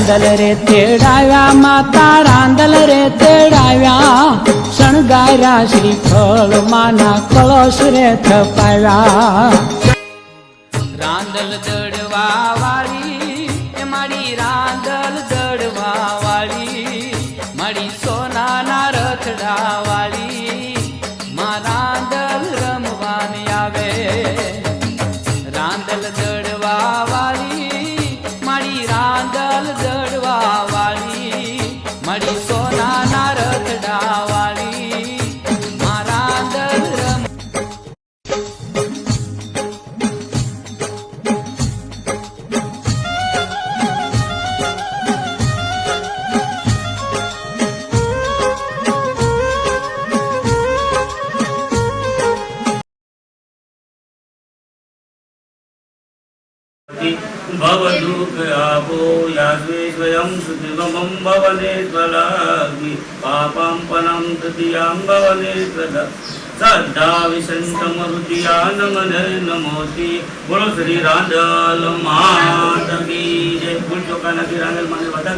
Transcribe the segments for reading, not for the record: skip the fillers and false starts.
રાંદલ રે તેડાવ્યા માતા રાંદલ રે તેડાવ્યા શણગાર્યા શ્રીફળ માના કળશ રે થપાવ્યા રાંદલ દડવા વાળી એ મારી રાંદલ દડવા વાળી મારી સોનાના રથડા વાળી માં રાંદલ રમવાની આવે રાંદલ દડવા વાળી મારી રાંદલ દડવા વાળી મારી સોનાના રથડા વાળી માં રાંદલ રમ भवदुःखयापो यास्वे स्वयं सुदिवमं भवनेश्वराग्नि पापं पनं तृतीयां भवनेश्वर श्रद्धा विसंतमरुचियानमने नमोति बोलो श्री रांदल मात की जय। फूल चौका नदी रांदल माने बता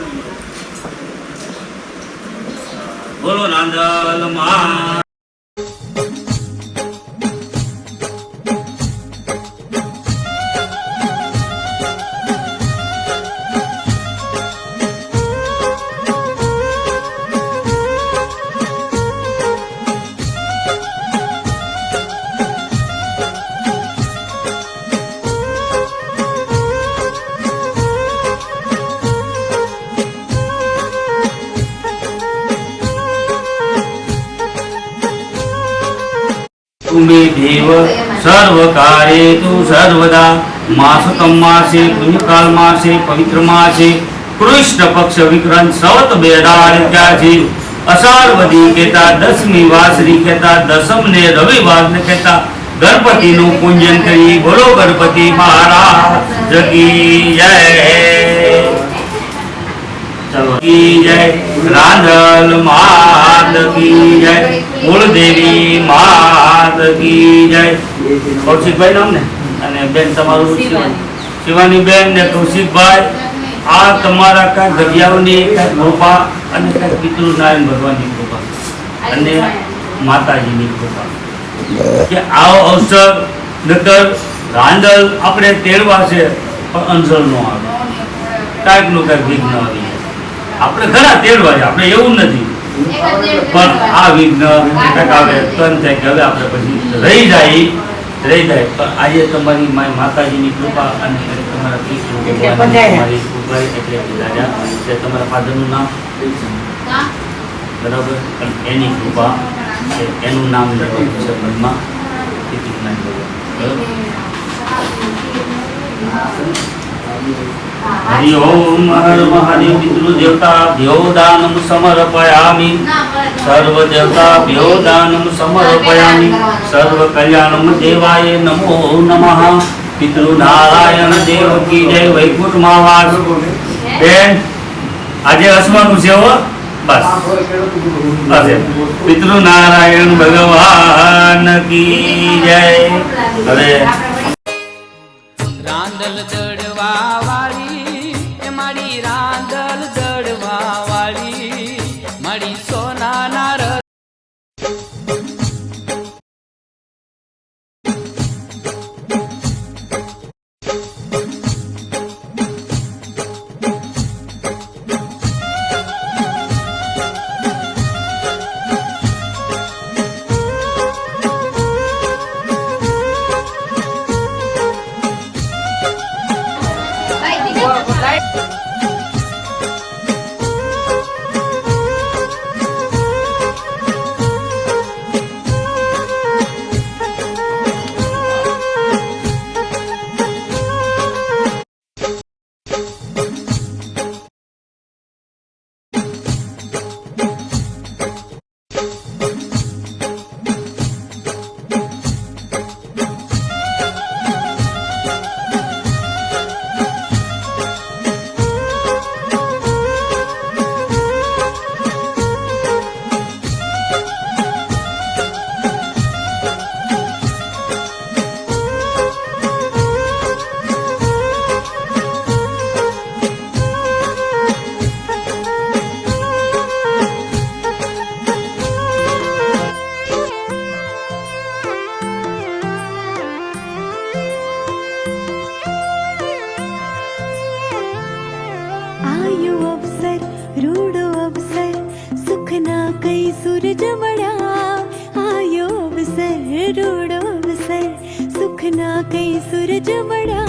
बोलो रांदल मात। तुम्हें देव सर्वकारे तु सर्वदा मासकम मासे पुण्यकाल मासे पवित्र मासे कृष्ण पक्ष विक्रम सवत बेदार त्याजी अषाढ़वदी कहता दसमी वासरी कहता दसम ने रविवार ने कहता गणपति नु पूजन करी बोलो गणपति महाराज की जय। चलो की जय रांदल मात की जय कुलदेवी मात की जय। कौशिक भाई नाम ने અને બેન તમારું શિવાની બેન ને કૌશિક ભાઈ આ તમારા કા ગઢિયાઓની કૃપા અને પિતૃનારાયણ ભગવાનની કૃપા અને માતાજીની કૃપા કે આવો અવસર નકર રાંદલ આપણે તેડવા છે પણ અંજળ નો આવે કાંઈક નું કાંઈક વિઘ્ન આવી આપણે ઘણા તેડવા છે આપણે એવું નથી પણ આ વિઘ્ન આવે તન થાય કે હવે આપણે પછી રહી જાય પણ આજે તમારી માતાજીની કૃપા અને તમારા પિતૃ ભગવાનની કૃપા એટલે રાજા છે તમારા ફાધરનું નામ બરાબર એની કૃપા એનું નામ લખેલું છે મનમાં हरि ओम हर महादेव पितृ देवता भ्योदानम समर्पयामि सर्व देवता भ्योदानम समर्पयामि सर्व कल्याणम देवाय नमो नमः पितृ नारायण देव की जय। वैकुंठ महावास बेन आज असमानु છે હો બસ બસ पितृ नारायण भगवान की जय। હવે રાંદલ દડવા વાળી એ મારી રાંદલ દડવા વાળી મારી સોનાના રથ सूरज मड़ा आयो अवसर रूड़ो अवसर सुख ना कई सूरज मड़ा